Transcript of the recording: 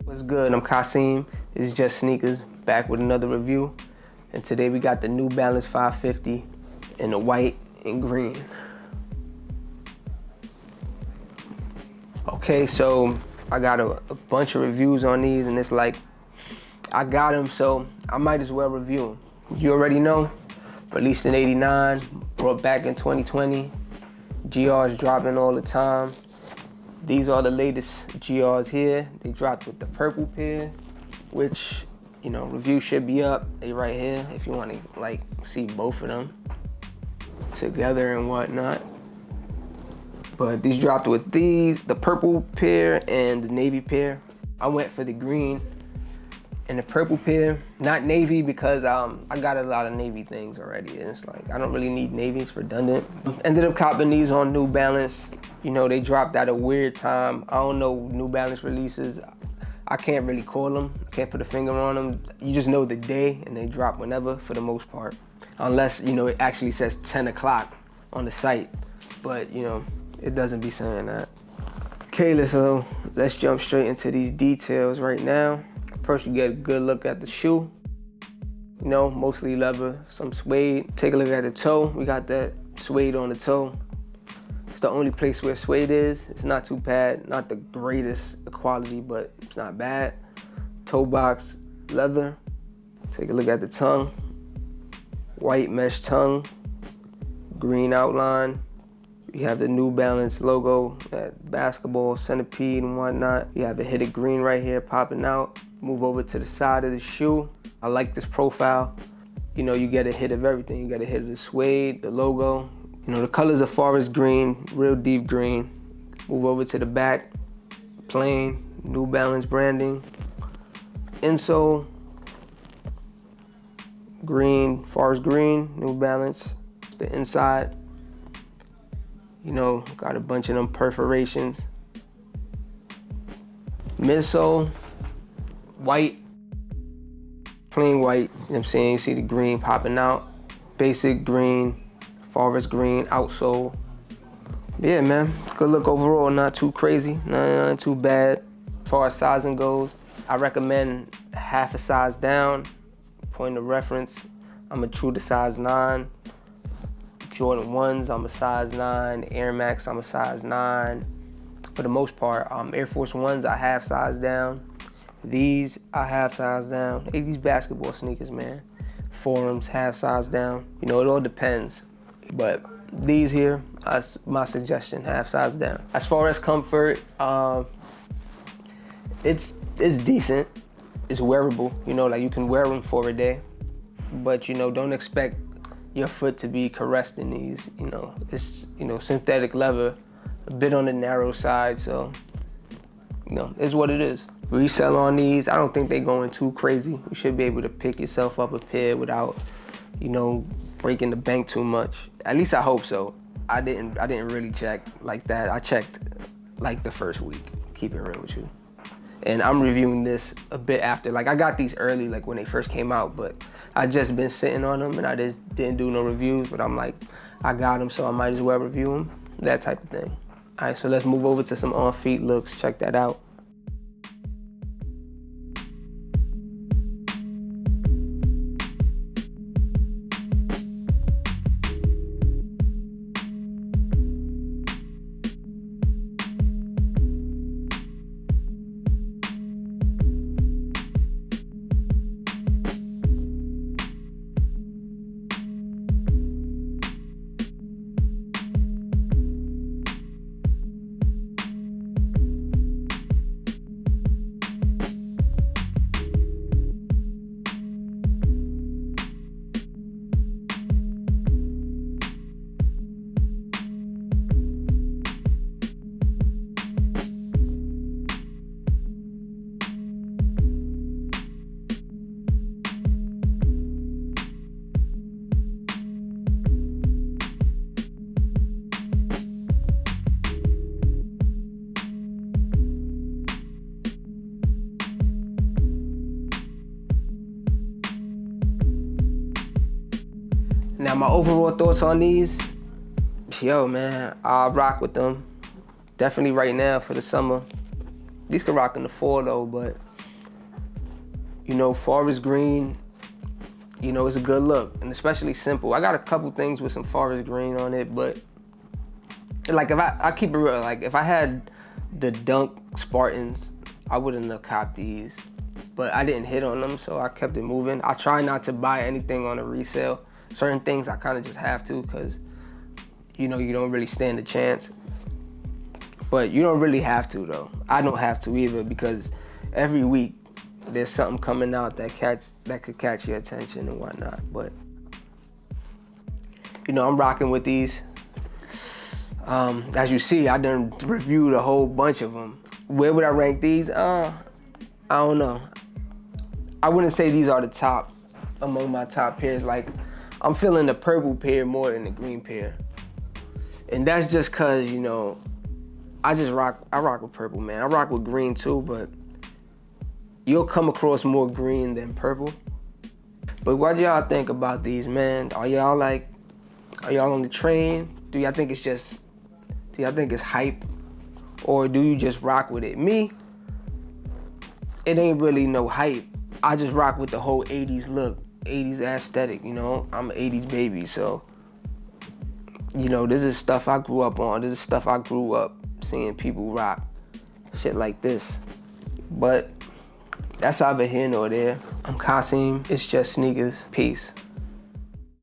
What's good? I'm Kasim. It's Just Sneakers, back with another review. And today we got the New Balance 550 in the white and green. Okay, so I got a bunch of reviews on these, and it's like, I got them, so I might as well review them. You already know, released in '89, brought back in 2020. GRs dropping all the time. These are the latest GRs here. They dropped with the purple pair, which, you know, review should be up. They right here if you want to like see both of them together and whatnot. But these dropped with these, the purple pair and the navy pair. I went for the green and the purple pair, not navy because I got a lot of navy things already, and it's like I don't really need navy, it's redundant. Ended up copping these on New Balance. You know, they dropped at a weird time. I don't know New Balance releases. I can't really call them, I can't put a finger on them. You just know the day and they drop whenever for the most part. Unless, you know, it actually says 10 o'clock on the site, but you know, it doesn't be saying that. Okay, let's jump straight into these details right now. First, you get a good look at the shoe. You know, mostly leather, some suede. Take a look at the toe. We got that suede on the toe. It's the only place where suede is. It's not too bad, not the greatest quality, but it's not bad. Toe box, leather. Take a look at the tongue. White mesh tongue, green outline. You have the New Balance logo, that basketball centipede and whatnot. You have a hit of green right here popping out. Move over to the side of the shoe. I like this profile. You know, you get a hit of everything. You get a hit of the suede, the logo. You know, the colors are forest green, real deep green. Move over to the back, plain, New Balance branding. Insole, green, forest green, New Balance. The inside, you know, got a bunch of them perforations. Midsole, white, plain white, you know what I'm saying? You see the green popping out. Basic green, forest green, outsole. Yeah, man, good look overall, not too crazy, not too bad. As far as sizing goes, I recommend half a size down. Point of reference, I'm a true to size 9. Jordan 1s, I'm a size 9. Air Max, I'm a size 9. For the most part, Air Force 1s, I half size down. These, I half size down. Hey, these basketball sneakers, man. Forums, half size down. You know, it all depends. But these here, that's my suggestion, half size down. As far as comfort, it's decent. It's wearable. You know, like you can wear them for a day. But, you know, don't expect your foot to be caressed in these. You know, it's, you know, synthetic leather, a bit on the narrow side, so, you know, it's what it is. Resell on these, I don't think they're going too crazy. You should be able to pick yourself up a pair without, you know, breaking the bank too much. At least I hope so. I didn't really check like that. I checked like the first week, keep it real with you. And I'm reviewing this a bit after. Like, I got these early, like when they first came out, but I just been sitting on them and I just didn't do no reviews, but I'm like, I got them, so I might as well review them, that type of thing. All right, so let's move over to some on-feet looks. Check that out. Now my overall thoughts on these, yo man, I'll rock with them. Definitely right now for the summer. These can rock in the fall though, but You know, forest green, you know, it's a good look, and especially simple. I got a couple things with some forest green on it, but like if I keep it real, like if I had the Dunk Spartans, I wouldn't have copped these. But I didn't hit on them, so I kept it moving. I try not to buy anything on a resale. Certain things I kind of just have to, because you know, you don't really stand a chance. But you don't really have to though. I don't have to either, because every week there's something coming out that could catch your attention and whatnot. But you know, I'm rocking with these. As you see, I done reviewed a whole bunch of them. Where would I rank these? I don't know. I wouldn't say these are the top among my top pairs. Like, I'm feeling the purple pair more than the green pair. And that's just cause, you know, I rock with purple, man. I rock with green too, but you'll come across more green than purple. But what y'all think about these, man? Are y'all on the train? Do y'all think it's hype? Or do you just rock with it? Me, it ain't really no hype. I just rock with the whole 80s look, 80s aesthetic, you know? I'm an 80s baby, so, you know, this is stuff I grew up on. This is stuff I grew up seeing people rock. Shit like this. But that's either here nor there. I'm Kasim. It's just sneakers. Peace.